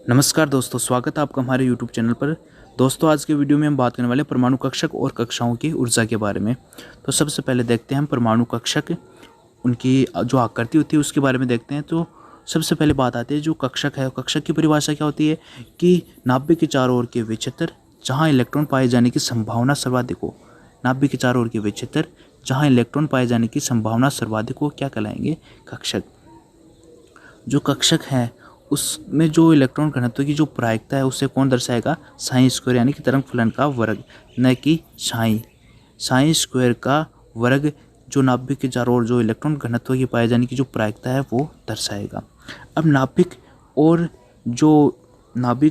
नमस्कार दोस्तों, स्वागत है आपका हमारे YouTube चैनल पर। दोस्तों, आज के वीडियो में हम बात करने वाले परमाणु कक्षक और कक्षाओं की ऊर्जा के बारे में। तो सबसे पहले देखते हैं हम परमाणु कक्षक, उनकी जो आकृति होती है उसके बारे में देखते हैं। तो सबसे पहले बात आती है जो कक्षक है। कक्षक की परिभाषा क्या होती है कि नाभिक के चारों ओर के विक्षेत्र जहाँ इलेक्ट्रॉन पाए जाने की संभावना सर्वाधिक हो। नाभिक के चारों ओर के विक्षेत्र जहाँ इलेक्ट्रॉन पाए जाने की संभावना सर्वाधिक हो क्या कहलाएंगे? कक्षक। जो कक्षक है उसमें जो इलेक्ट्रॉन घनत्व की जो प्रायिकता है उसे कौन दर्शाएगा? साई स्क्वायर, यानी कि तरंग फलन का वर्ग, न कि साई स्क्वायर का वर्ग जो नाभिक के चारों ओर जो इलेक्ट्रॉन घनत्व की पाए जाने की जो प्रायिकता है वो दर्शाएगा। अब नाभिक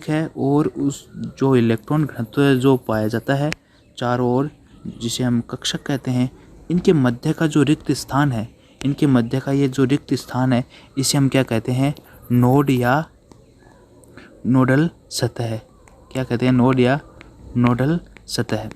है और उस जो इलेक्ट्रॉन घनत्व जो पाया जाता है चारों ओर, जिसे हम कक्षक कहते हैं, इनके मध्य का जो रिक्त स्थान है, इनके मध्य का ये जो रिक्त स्थान है इसे हम क्या कहते हैं? नोड या नोडल सतह। क्या कहते हैं? नोड या नोडल सतह।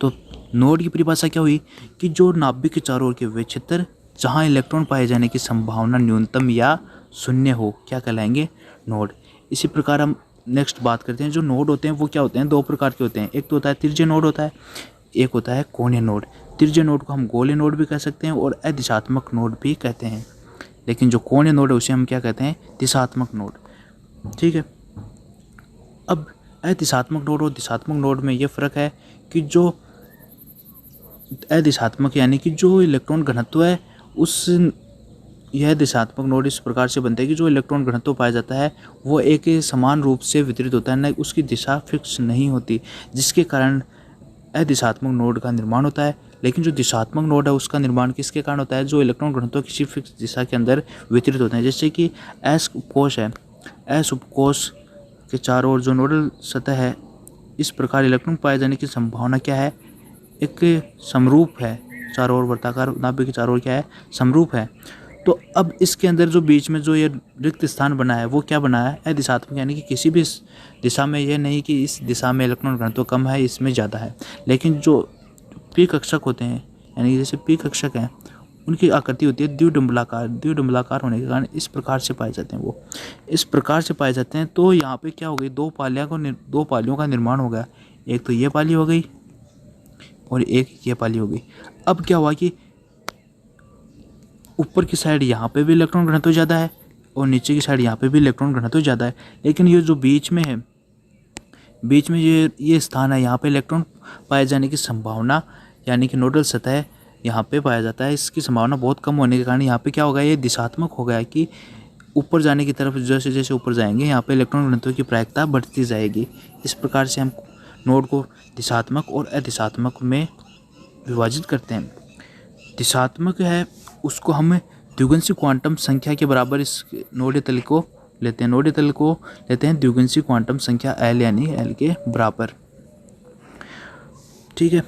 तो नोड की परिभाषा क्या हुई कि जो नाभिक के चारों ओर के विक्षेत्र जहां इलेक्ट्रॉन पाए जाने की संभावना न्यूनतम या शून्य हो क्या कहलाएंगे? नोड। इसी प्रकार हम नेक्स्ट बात करते हैं। जो नोड होते हैं वो क्या होते हैं? दो प्रकार के होते हैं। एक तो होता है तिर्य्य नोड होता है, एक होता है कोणीय नोड। तिर्य्य नोड को हम गोलीय नोड भी कह सकते हैं और अदिशात्मक नोड भी कहते हैं, लेकिन जो कोणीय नोड है उसे हम क्या कहते हैं? दिशात्मक नोड। ठीक है। अब अदिशात्मक नोड और दिशात्मक नोड में ये फर्क है कि जो अदिशात्मक यानी कि जो इलेक्ट्रॉन घनत्व है यह दिशात्मक नोड इस प्रकार से बनता है कि जो इलेक्ट्रॉन घनत्व पाया जाता है वो एक समान रूप से वितरित होता है, न उसकी दिशा फिक्स नहीं होती, जिसके कारण अदिशात्मक नोड का निर्माण होता है। लेकिन जो दिशात्मक नोड है उसका निर्माण किसके कारण होता है? जो इलेक्ट्रॉन घनत्व किसी फिक्स दिशा के अंदर वितरित होते हैं। जैसे कि एस उपकोष है, एस उपकोष के चारों ओर जो नोडल सतह है, इस प्रकार इलेक्ट्रॉन पाए जाने की संभावना क्या है? एक समरूप है। चारों ओर वर्ताकार नाभिक के चारों ओर क्या है? समरूप है। तो अब इसके अंदर जो बीच में जो ये रिक्त स्थान बना है वो क्या बना है? अदिशात्मक, यानी कि किसी भी दिशा में यह नहीं कि इस दिशा में इलेक्ट्रॉन घनत्व कम है, इसमें ज़्यादा है। लेकिन जो पी कक्षक होते हैं, यानी जैसे पी कक्षक हैं, उनकी आकृति होती है द्विडंबलाकार होने के कारण इस प्रकार से पाए जाते हैं। वो इस प्रकार से पाए जाते हैं। तो यहाँ पे क्या हो गई? दो पालियों का निर्माण हो गया। एक तो ये पाली हो गई और एक ये पाली हो गई। अब क्या हुआ कि ऊपर की साइड यहाँ पे भी इलेक्ट्रॉन घनत्व ज़्यादा है और नीचे की साइड यहाँ पे भी इलेक्ट्रॉन घनत्व ज़्यादा है। लेकिन ये जो बीच में है, बीच में ये स्थान है, यहाँ पे इलेक्ट्रॉन पाए जाने की संभावना, यानी कि नोडल सतह यहाँ पे पाया जाता है, इसकी संभावना बहुत कम होने के कारण यहाँ पे क्या हो गया? ये दिशात्मक हो गया कि ऊपर जाने की तरफ जैसे जैसे ऊपर जाएंगे यहाँ पे इलेक्ट्रॉन घनत्व की प्रायिकता बढ़ती जाएगी। इस प्रकार से हम नोड को दिशात्मक और अदिशात्मक में विभाजित करते हैं। दिशात्मक है उसको हम द्विगुणित क्वांटम संख्या के बराबर इस नोडीय तल को लेते हैं। नोडीय तल को लेते हैं द्विगुणित क्वांटम संख्या L, यानी L के बराबर। ठीक है।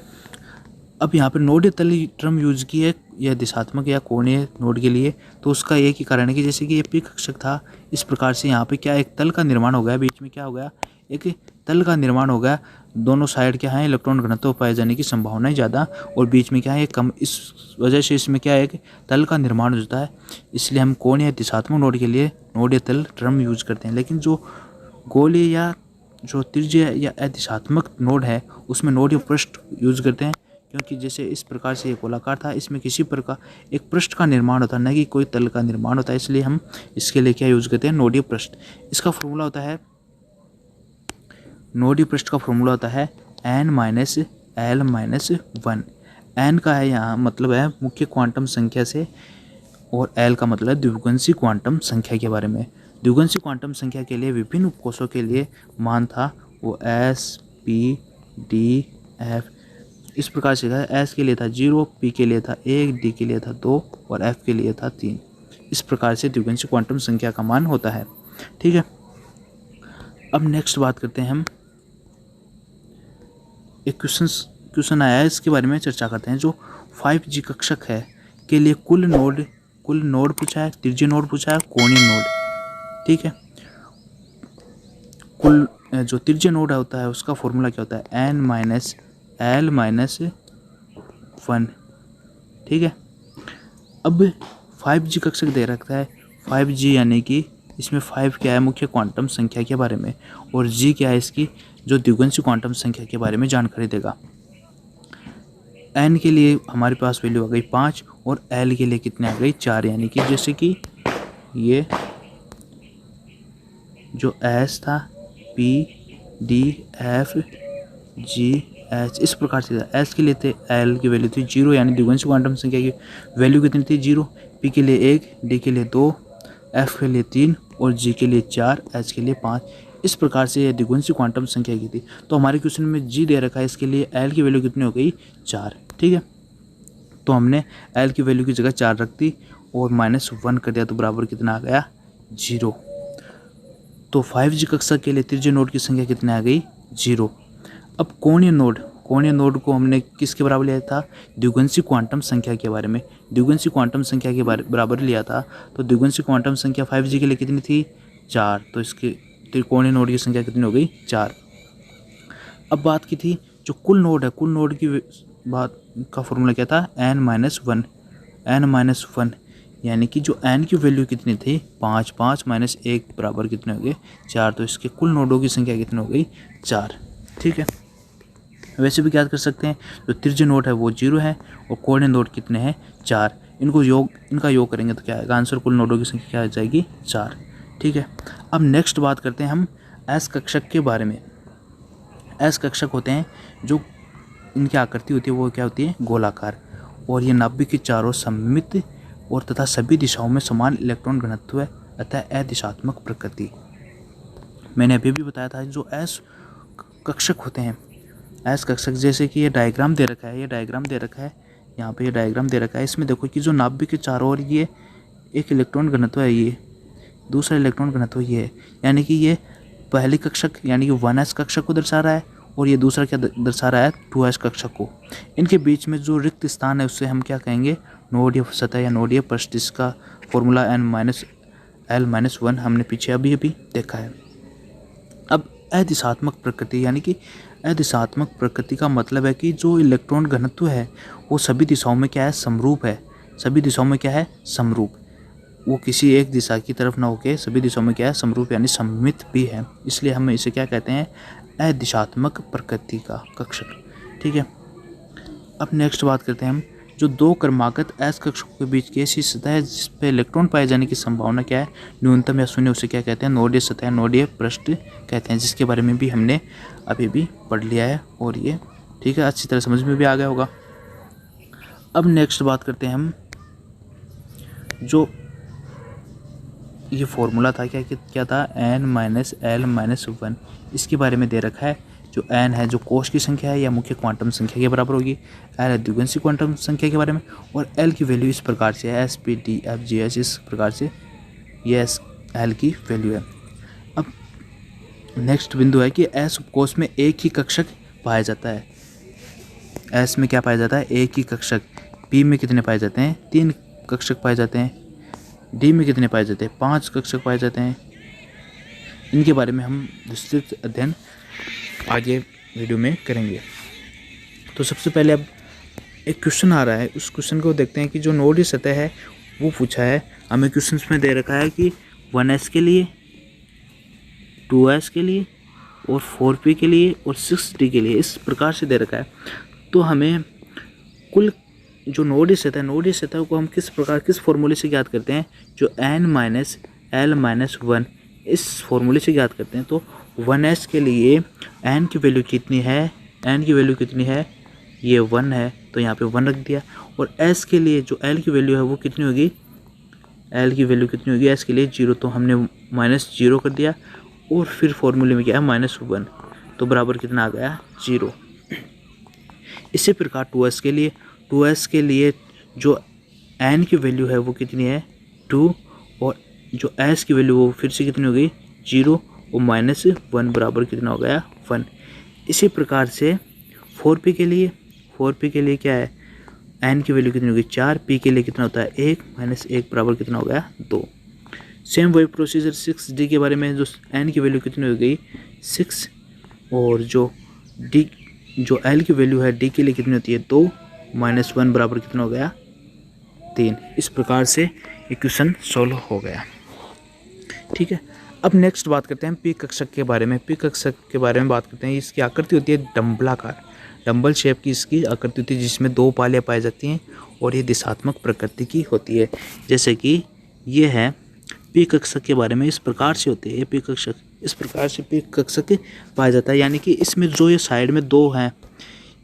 अब यहाँ पर नोडीय तल टर्म यूज की है यह दिशात्मक या कोणीय नोड के लिए, तो उसका एक ही कारण है कि जैसे कि ये पी कक्षक था, इस प्रकार से यहाँ पे क्या एक तल का निर्माण हो गया। बीच में क्या हो गया? एक तल का निर्माण हो गया। दोनों साइड क्या है? इलेक्ट्रॉन घनत्व पाए जाने की संभावना ज़्यादा और बीच में क्या है? कम। इस वजह से इसमें क्या है? एक तल का निर्माण होता है। इसलिए हम कोणीय या दिशात्मक नोड के लिए नोडीय तल टर्म यूज करते हैं। लेकिन जो गोलीय या जो तिर्य्य या अदिशात्मक नोड है उसमें नोडीय पृष्ठ यूज करते हैं, क्योंकि जैसे इस प्रकार से ये गोलाकार था, इसमें किसी प्रकार एक पृष्ठ का निर्माण होता है, न कि कोई तल का निर्माण होता है। इसलिए हम इसके लिए क्या यूज करते हैं? नोडीय पृष्ठ। इसका फॉर्मूला होता है, नोडीय पृष्ठ का फॉर्मूला होता है n-l-1। n का है यहाँ मतलब है मुख्य क्वांटम संख्या से, और l का मतलब है द्विगुणित क्वांटम संख्या के बारे में। द्विगुणित क्वांटम संख्या के लिए विभिन्न उपकोषों के लिए मान था वो s, p, d, f इस प्रकार से था। s के लिए था 0, p के लिए था 1, d के लिए था 2 और f के लिए था 3। इस प्रकार से द्विगुणित क्वांटम संख्या का मान होता है। ठीक है। अब नेक्स्ट बात करते हैं हम, एक क्वेश्चन आया है, इसके बारे में चर्चा करते हैं। जो 5G कक्षक है के लिए कुल नोड पूछा है, तिर्य्य नोड पूछा है, कोणीय नोड। ठीक है। कुल जो तिर्य्य नोड होता है उसका फॉर्मूला क्या होता है? n-l-1। ठीक है। अब 5G कक्षक दे रखा है। 5G यानी कि इसमें 5 क्या है, मुख्य क्वांटम संख्या के बारे में, और g क्या है, इसकी जो द्विगुणित क्वांटम संख्या के बारे में जानकारी देगा। n के लिए हमारे पास वैल्यू आ गई 5 और l के लिए कितने आ गई 4, यानी कि जैसे कि ये जो s था p d f g h इस प्रकार से था। s के लिए थे l की वैल्यू थी 0, यानी द्विगुणित क्वांटम संख्या की वैल्यू कितनी थी 0, p के लिए 1, d के लिए 2, f के लिए 3 और g के लिए 4, h के लिए 5। इस प्रकार से यह द्विगुणित क्वांटम संख्या की थी। तो हमारे क्वेश्चन में g दे रखा है, इसके लिए l की वैल्यू कितनी हो गई 4, ठीक है। तो हमने l की वैल्यू की जगह 4 रख दी और -1 कर दिया, तो बराबर कितना आ गया 0। तो 5G कक्षा के लिए त्रिज्यीय नोड की संख्या कितनी आ गई 0। अब कोणीय नोड को हमने किसके बराबर लिया था, द्विगुणित क्वांटम संख्या के बारे में, द्विगुणित क्वांटम संख्या के बराबर लिया था। तो द्विगुणित क्वांटम संख्या 5G के लिए कितनी थी 4, तो इसके त्रिकोणीय नोड की संख्या कितनी हो गई 4। अब बात की थी जो कुल नोड है, कुल नोड की बात का फॉर्मूला क्या था, n-1, यानी कि जो n की वैल्यू कितनी थी 5, 5 माइनस 1 बराबर कितने हो गए 4। तो इसके कुल नोडों की संख्या कितनी हो गई 4, ठीक है। वैसे भी याद कर सकते हैं, जो त्रिज्यीय नोड है वो 0 है और कोणीय नोड कितने हैं 4। इनका योग करेंगे तो क्या आएगा आंसर, कुल नोडों की संख्या क्या आ जाएगी 4, ठीक है। अब नेक्स्ट बात करते हैं हम एस कक्षक के बारे में। एस कक्षक होते हैं जो इनकी आकृति होती है वो क्या होती है गोलाकार, और ये नाभिक के चारों सममित और तथा सभी दिशाओं में समान इलेक्ट्रॉन घनत्व है, अतः अदिशात्मक प्रकृति। मैंने अभी भी बताया था जो एस कक्षक होते हैं, एस कक्षक जैसे कि ये डायग्राम दे रखा है, यहाँ पे ये डायग्राम दे रखा है। इसमें देखो कि जो नाभिक के चारों ओर ये एक इलेक्ट्रॉन घनत्व है, ये दूसरा इलेक्ट्रॉन घनत्व ये है, यानी कि ये पहली कक्षक यानी कि 1s कक्षक को दर्शा रहा है और ये दूसरा क्या दर्शा रहा है 2s कक्षक को। इनके बीच में जो रिक्त स्थान है उससे हम क्या कहेंगे नोडीय सतह या नोडीय पृष्ठ, जिसका फॉर्मूला n-l-1 हमने पीछे अभी देखा है। अब अदिशात्मक प्रकृति, यानी कि अदिशात्मक प्रकृति का मतलब है कि जो इलेक्ट्रॉन घनत्व है वो सभी दिशाओं में क्या है समरूप है, सभी दिशाओं में क्या है समरूप, वो किसी एक दिशा की तरफ ना होके सभी दिशाओं में क्या है समरूप यानी सममित भी है, इसलिए हम इसे क्या कहते हैं अदिशात्मक प्रकृति का कक्षक, ठीक है। अब नेक्स्ट बात करते हैं हम जो दो क्रमागत एस कक्षकों के बीच की ऐसी सतह है जिस पे इलेक्ट्रॉन पाए जाने की संभावना क्या है न्यूनतम या शून्य, उसे क्या कहते हैं नोडीय सतह, नोडीय पृष्ठ कहते हैं, जिसके बारे में भी हमने अभी भी पढ़ लिया है और ये ठीक है अच्छी तरह समझ में भी आ गया होगा। अब नेक्स्ट बात करते हैं हम जो ये फॉर्मूला था क्या था n-l-1, इसके बारे में दे रखा है। जो n है जो कोश की संख्या है या मुख्य क्वांटम संख्या के बराबर होगी, l है द्विगुणित क्वांटम संख्या के बारे में, और l की वैल्यू इस प्रकार से है s p d f g h, इस प्रकार से ये l की वैल्यू है। अब नेक्स्ट बिंदु है कि s उपकोश में एक ही कक्षक पाया जाता है, s में क्या पाया जाता है एक ही कक्षक, p में कितने पाए जाते हैं 3 कक्षक पाए जाते हैं, डी में कितने पाए जाते हैं 5 कक्षक पाए जाते हैं। इनके बारे में हम विस्तृत अध्ययन आगे वीडियो में करेंगे। तो सबसे पहले अब एक क्वेश्चन आ रहा है, उस क्वेश्चन को देखते हैं कि जो नोडीय सतह है वो पूछा है हमें। क्वेश्चन में दे रखा है कि 1s के लिए, 2s के लिए और 4p के लिए और 6d के लिए, इस प्रकार से दे रखा है। तो हमें कुल जो नोडीय सतह को हम किस फॉर्मूले से ज्ञात करते हैं, जो n-l-1 इस फॉर्मूले से ज्ञात करते हैं। तो 1s के लिए n की वैल्यू कितनी है, ये 1 है तो यहाँ पे 1 रख दिया, और s के लिए जो l की वैल्यू है वो कितनी होगी, s के लिए 0, तो हमने -0 कर दिया, और फिर फॉर्मूले में क्या है -1, तो बराबर कितना आ गया 0। इसी प्रकार 2s के लिए जो n की वैल्यू है वो कितनी है 2, और जो s की वैल्यू वो फिर से कितनी हो गई 0 और -1 बराबर कितना हो गया 1। इसी प्रकार से 4p के लिए क्या है n की वैल्यू कितनी होगी 4, p के लिए कितना होता है 1 -1 बराबर कितना हो गया 2। सेम वही प्रोसीजर 6d के बारे में, जो n की वैल्यू कितनी हो गई 6, और जो l की वैल्यू है d के लिए कितनी होती है 2 -1 बराबर कितना हो गया 3। इस प्रकार से इक्वेशन सॉल्व हो गया। ठीक है। अब नेक्स्ट बात करते हैं पी कक्षक के बारे में। पी कक्षक के बारे में बात करते हैं। इसकी आकृति होती है डंबलाकार, डंबल शेप की इसकी आकृति होती है, जिसमें 2 पालियाँ पाई जाती हैं और ये दिशात्मक प्रकृति की होती है। जैसे कि ये है पी कक्षक के बारे में, इस प्रकार से होते हैं ये पी कक्षक, इस प्रकार से पी कक्षक पाया जाता है। यानी कि इसमें जो ये साइड में 2 हैं,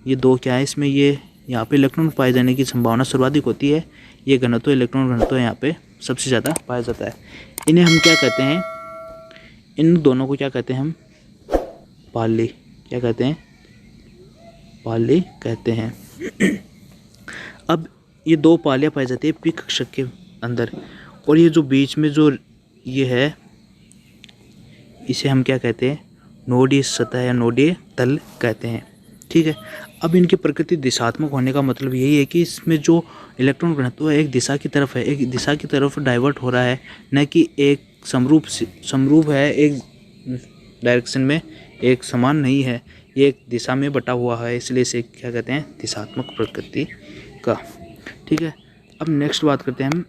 ये 2 क्या है, इसमें ये यहाँ पे इलेक्ट्रॉन पाए जाने की संभावना सर्वाधिक होती है। ये घनत्व, इलेक्ट्रॉन घनत्व यहाँ पे सबसे ज़्यादा पाया जाता है। इन्हें हम क्या कहते हैं, इन दोनों को क्या कहते हैं हम, पाली, क्या कहते हैं, पाली कहते हैं। अब ये 2 पालियाँ पाई जाती है पी कक्षक के अंदर, और ये जो बीच में जो ये है, इसे हम क्या कहते हैं, नोडीय सतह या नोडीय तल कहते हैं। ठीक है। अब इनकी प्रकृति दिशात्मक होने का मतलब यही है कि इसमें जो इलेक्ट्रॉन घनत्व है एक दिशा की तरफ है, एक दिशा की तरफ डाइवर्ट हो रहा है, न कि एक समरूप है, एक डायरेक्शन में एक समान नहीं है, ये एक दिशा में बटा हुआ है, इसलिए इसे क्या कहते हैं, दिशात्मक प्रकृति का। ठीक है। अब नेक्स्ट बात करते हैं हम,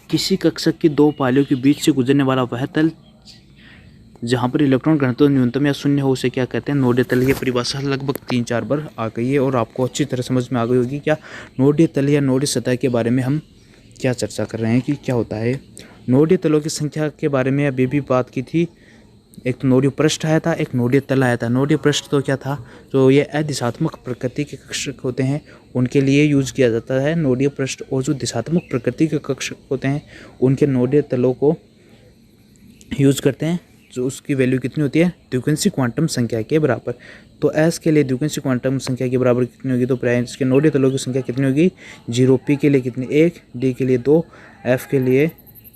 किसी कक्षक की 2 पालियों के बीच से गुजरने वाला वह तल जहाँ पर इलेक्ट्रॉन घनत्व न्यूनतम या शून्य हो, उसे क्या कहते हैं, नोडीय तल। ये परिभाषा लगभग 3-4 बार आ गई है और आपको अच्छी तरह समझ में आ गई होगी क्या नोडीय तल या नोडीय सतह के बारे में हम क्या चर्चा कर रहे हैं कि क्या होता है। नोडीय तलों की संख्या के बारे में अभी भी बात की थी। एक तो नोडीय पृष्ठ आया था, एक नोडीय तल आया था। नोडीय पृष्ठ तो क्या था, जो ये अदिशात्मक प्रकृति के कक्षक होते हैं उनके लिए यूज किया जाता है नोडीय पृष्ठ, और जो दिशात्मक प्रकृति के कक्षक होते हैं उनके नोडीय तलों को यूज करते हैं। जो उसकी वैल्यू कितनी होती है, द्विगुणित क्वांटम संख्या के बराबर। तो एस के लिए द्विगुणित क्वांटम संख्या के बराबर कितनी होगी, तो प्राय इसके नोडीय तलों की संख्या कितनी होगी, 0, पी के लिए कितनी, 1, डी के लिए 2, एफ के लिए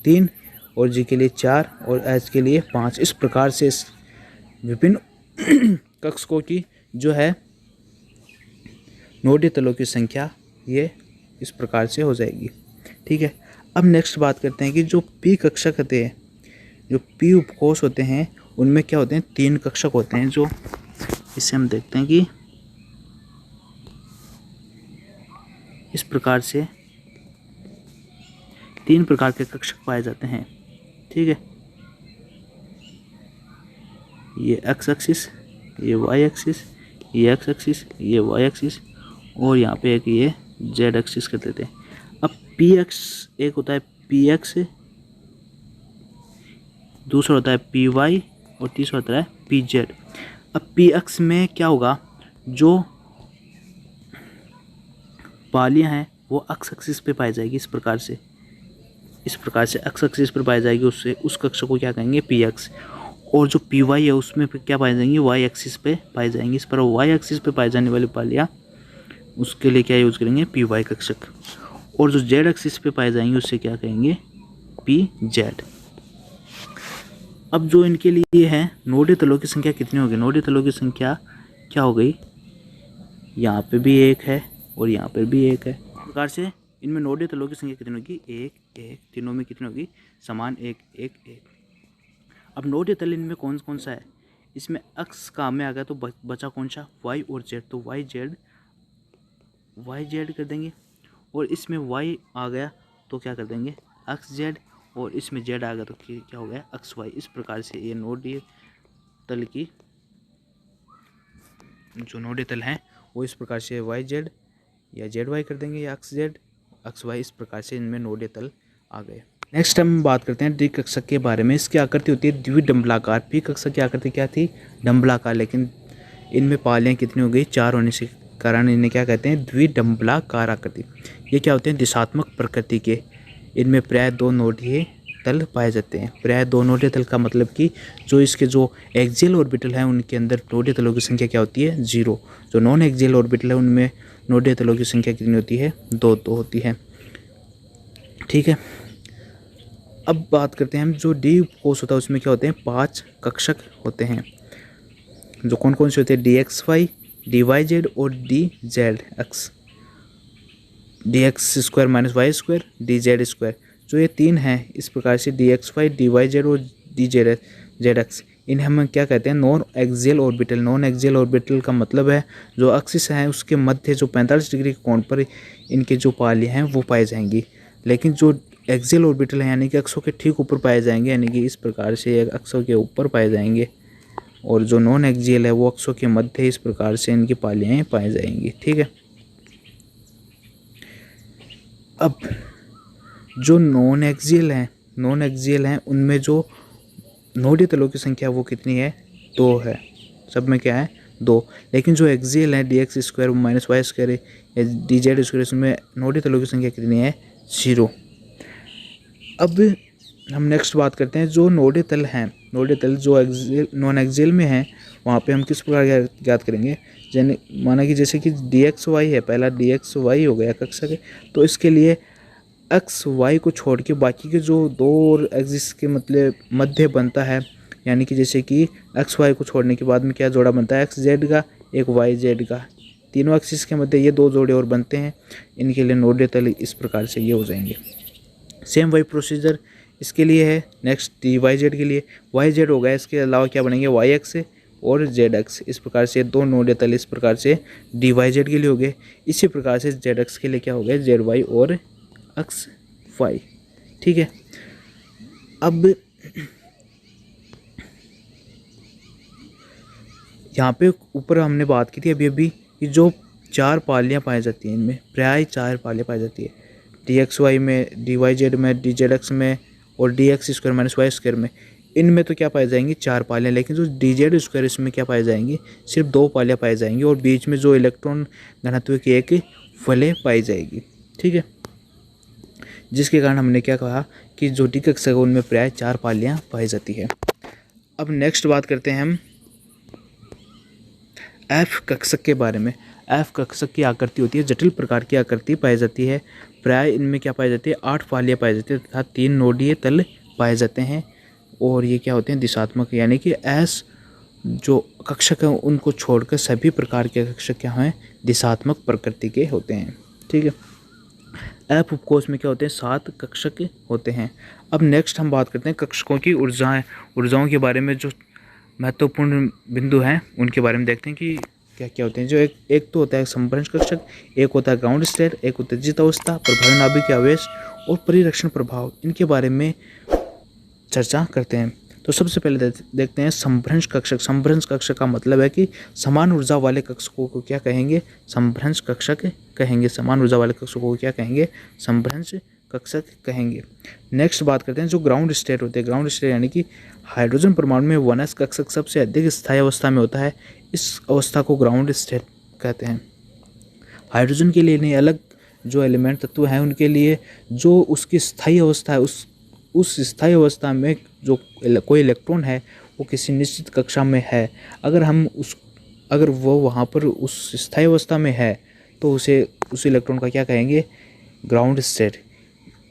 3 और जी के लिए 4 और एच के लिए 5। इस प्रकार से इस विभिन्न कक्षकों की जो है नोडीय तलों की संख्या ये इस प्रकार से हो जाएगी। ठीक है। अब नेक्स्ट बात करते हैं कि जो पी कक्षक होते हैं, जो पी उपकोष होते हैं, उनमें क्या होते हैं, 3 कक्षक होते हैं। जो इससे हम देखते हैं कि इस प्रकार से 3 प्रकार के कक्षक पाए जाते हैं। ठीक है। ये एक्स एक्सिस, ये वाई एक्सिस, ये एक्स एक्सिस, ये वाई एक्सिस, और यहाँ पे एक ये जेड एक्सिस कर देते हैं। अब पी एक्स एक होता है पी एक्स, दूसरा होता है पी वाई और तीसरा होता है पी जेड। अब पी एक्स में क्या होगा, जो पालियाँ हैं वो एक्स एक्सिस पे पाई जाएगी, इस प्रकार से एक्स एक्सिस पर पाई जाएगी, उससे उस कक्षक को क्या कहेंगे, पी एक्स। और जो पी वाई है उसमें क्या पाई जाएंगी, वाई एक्सिस पे पाई जाएंगी। इस पर वाई एक्सिस पे पाई जाने वाली पालियाँ, उसके लिए क्या यूज़ करेंगे, पी वाई कक्षक। और जो जेड एक्सिस पे पाए जाएंगे उससे क्या कहेंगे, पी जेड। अब जो इनके लिए है नोडीय तलों की संख्या कितनी होगी, नोडीय तलों की संख्या क्या हो गई, यहाँ पे भी 1 है और यहाँ पर भी 1 है। इस प्रकार से इनमें नोडीय तलों की संख्या कितनी होगी, 1 1, तीनों में कितनी होगी, समान 1 1 1। अब नोडीय तल इनमें कौन कौन सा है, इसमें एक्स काम में आ गया तो बचा कौन सा, वाई और जेड। तो वाई जेड कर देंगे, और इसमें वाई आ गया तो क्या कर देंगे, एक्स जेड, और इसमें जेड आ गया तो क्या हो गया, एक्स वाई। इस प्रकार से ये नोडीय तल की जो नोडीय तल हैं वो इस प्रकार से वाई जेड या जेड वाई कर देंगे, या एक्स जेड एक्स वाई। इस प्रकार से इनमें नोडीय तल आ गए। नेक्स्ट हम बात करते हैं डी कक्षक के बारे में। इसकी आकृति होती है द्विडंबलाकार। पी कक्षक की आकृति क्या थी, डंबलाकार, लेकिन इनमें पालियाँ कितनी हो गई, 4 होने से कारण इन्हें क्या कहते हैं, द्विडंबलाकार आकृति। ये क्या होते हैं, दिशात्मक प्रकृति के। इनमें प्राय 2 नोडीय तल पाए जाते हैं। प्राय 2 नोडीय तल का मतलब कि जो इसके जो एक्सियल ऑर्बिटल हैं उनके अंदर नोडीय तलों की संख्या क्या होती है, 0। जो नॉन एक्सियल ऑर्बिटल है उनमें नोडीय तलों की संख्या कितनी होती है, 2 होती है। ठीक है। अब बात करते हैं हम, जो डी उपकोष होता है उसमें क्या होते हैं, 5 कक्षक होते हैं। जो कौन कौन से होते हैं, d x y, d y z और d z x, d x square minus Y square, d z square. जो ये 3 हैं इस प्रकार से, d x y, d y z और डी जेड एक्स, इन्हें हम क्या कहते हैं, non axial orbital. Non axial orbital का मतलब है जो एक्सिस है उसके मध्य जो 45 डिग्री के कोण पर इनके जो पालियाँ हैं वो पाई जाएंगी। लेकिन जो एक्सियल ऑर्बिटल है यानी कि अक्षों के ठीक ऊपर पाए जाएंगे, यानी कि इस प्रकार से अक्षों के ऊपर पाए जाएंगे। और जो नॉन एक्सियल है वो अक्षों के मध्य इस प्रकार से इनकी पालियाँ पाई जाएंगी। ठीक है। अब जो नॉन एक्सियल हैं उनमें जो नोडीय तलों की संख्या वो कितनी है? 2 है। सब में क्या है? 2। लेकिन जो एक्सियल है dx square minus Y square या dz स्क्वायर, इसमें नोडीय तलों की संख्या कितनी है? 0। अब हम नेक्स्ट बात करते हैं जो नोडीय तल हैं, नोडीय तल जो नॉन एक्सियल में हैं वहाँ पे हम किस प्रकार ज्ञात करेंगे? माना कि जैसे कि dxy है, पहला dxy हो गया कक्षा के, तो इसके लिए एक्स वाई को छोड़ के बाकी के जो 2 और एक्सिस के मतलब मध्य बनता है, यानी कि जैसे कि एक्स वाई को छोड़ने के बाद में क्या जोड़ा बनता है? एक्स जेड का, एक वाई जेड का, तीनों एक्सिस के मध्य ये 2 जोड़े और बनते हैं। इनके लिए नोडीय तल इस प्रकार से ये हो जाएंगे। सेम वही प्रोसीजर इसके लिए है। नेक्स्ट डी वाई जेड के लिए वाई जेड हो गया, इसके अलावा क्या बनेंगे? वाई एक्स और जेड एक्स। इस प्रकार से 2 नोडीय तल इस प्रकार से डी वाई जेड के लिए हो गए। इसी प्रकार से जेड एक्स के लिए क्या हो गया? जेड वाई और एक्स वाई। ठीक है। अब यहाँ पे ऊपर हमने बात की थी अभी कि जो 4 पालियाँ पाई जाती हैं, इनमें प्राय 4 पालियाँ पाई जाती है, dxy में, dy में, dzx में और dx square minus Y square में। इनमें तो क्या पाई जाएंगी? 4 पालियाँ। लेकिन जो dz स्क्वायर इसमें क्या पाई जाएंगी? सिर्फ 2 पालियाँ पाई जाएंगी और बीच में जो इलेक्ट्रॉन घनत्व की एक वलय पाई जाएगी। ठीक है। जिसके कारण हमने क्या कहा कि जो डी कक्षक है उनमें प्राय 4 पालियाँ पाई जाती है। अब नेक्स्ट बात करते हैं हम एफ कक्षक के बारे में। एफ कक्षक की आकृति होती है, जटिल प्रकार की आकृति पाई जाती है। प्राय इनमें क्या पाई जाती है? 8 पालियाँ पाई जाती है तथा 3 नोडीय तल पाए जाते हैं। और ये क्या होते हैं? दिशात्मक, यानी कि एस जो कक्षक हैं उनको छोड़कर सभी प्रकार के कक्षक क्या हैं? दिशात्मक प्रकृति के होते हैं। ठीक है। एफ उपकोष में क्या होते हैं? 7 कक्षक होते हैं। अब नेक्स्ट हम बात करते हैं कक्षकों की ऊर्जाओं के बारे में। जो महत्वपूर्ण बिंदु हैं उनके बारे में देखते हैं कि क्या क्या होते हैं। जो एक तो होता है संभ्रंश कक्षक, एक होता है ग्राउंड स्टेट, एक उत्तेजित अवस्था, प्रभावी नाभिक आवेश और परिरक्षण प्रभाव। इनके बारे में चर्चा करते हैं। तो सबसे पहले देखते हैं संभ्रंश कक्षक। संभ्रंश कक्षक का मतलब है कि समान ऊर्जा वाले कक्षकों को क्या कहेंगे? संभ्रंश कक्षक कहेंगे। समान ऊर्जा वाले कक्षकों को क्या कहेंगे? संभ्रंश कक्षक कहेंगे। नेक्स्ट बात करते हैं जो ग्राउंड स्टेट होते हैं। ग्राउंड स्टेट यानी कि हाइड्रोजन परमाणु में 1s कक्षक सबसे अधिक स्थायी अवस्था में होता है। इस अवस्था को ग्राउंड स्टेट कहते हैं। हाइड्रोजन के लिए नहीं, अलग जो एलिमेंट तत्व हैं उनके लिए जो उसकी स्थायी अवस्था है, उस स्थायी अवस्था में जो कोई इलेक्ट्रॉन है वो किसी निश्चित कक्षा में है, अगर वो वहाँ पर उस स्थायी अवस्था में है तो उस इलेक्ट्रॉन का क्या कहेंगे? Ground state.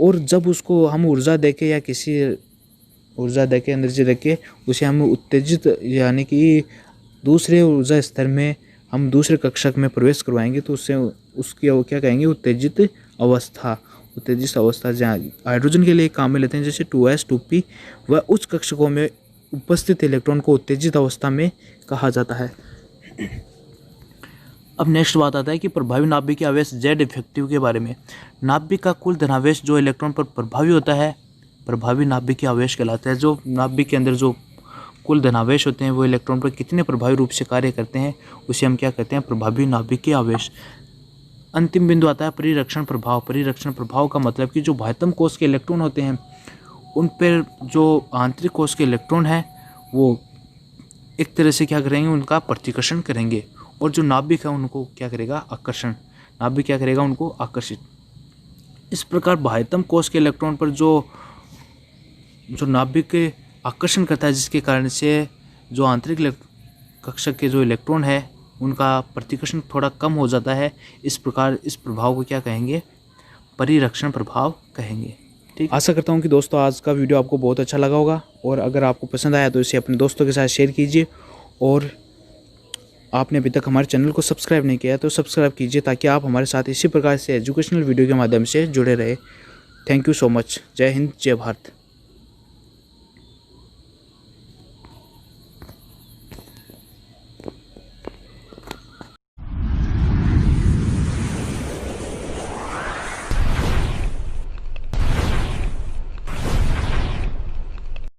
और जब उसको हम ऊर्जा देके या किसी ऊर्जा देके, एनर्जी देके उसे हम उत्तेजित यानी कि दूसरे ऊर्जा स्तर में हम दूसरे कक्षक में प्रवेश करवाएंगे तो उसकी वो क्या कहेंगे? उत्तेजित अवस्था। उत्तेजित अवस्था जहाँ हाइड्रोजन के लिए काम में लेते हैं, जैसे 2s 2p, वह उच्च कक्षकों में उपस्थित इलेक्ट्रॉन को उत्तेजित अवस्था में कहा जाता है। अब नेक्स्ट बात आता है कि प्रभावी नाभिक आवेश जेड इफेक्टिव के बारे में। नाभिक का कुल धनावेश जो इलेक्ट्रॉन पर प्रभावी होता है प्रभावी नाभिक आवेश कहलाता है। जो नाभिक के अंदर जो कुल धनावेश होते हैं वो इलेक्ट्रॉन पर कितने प्रभावी रूप से कार्य करते हैं उसे हम क्या कहते हैं? प्रभावी नाभिक आवेश। अंतिम बिंदु आता है परिरक्षण प्रभाव। परिरक्षण प्रभाव का मतलब कि जो बाह्यतम कोश के इलेक्ट्रॉन होते हैं उन पर जो आंतरिक कोश के इलेक्ट्रॉन हैं वो एक तरह से क्या करेंगे? उनका प्रतिकर्षण करेंगे। और जो नाभिक है उनको क्या करेगा? आकर्षण। नाभिक क्या करेगा? उनको आकर्षित। इस प्रकार बाह्यतम कोश के इलेक्ट्रॉन पर जो नाभिक आकर्षण करता है, जिसके कारण से जो आंतरिक कक्षक के जो इलेक्ट्रॉन है उनका प्रतिकर्षण थोड़ा कम हो जाता है। इस प्रकार इस प्रभाव को क्या कहेंगे? परिरक्षण प्रभाव कहेंगे। ठीक। आशा करता हूँ कि दोस्तों आज का वीडियो आपको बहुत अच्छा लगा होगा, और अगर आपको पसंद आया तो इसे अपने दोस्तों के साथ शेयर कीजिए। और आपने अभी तक हमारे चैनल को सब्सक्राइब नहीं किया तो सब्सक्राइब कीजिए, ताकि आप हमारे साथ इसी प्रकार से एजुकेशनल वीडियो के माध्यम से जुड़े रहे। Thank you so much. जय हिंद, जय भारत।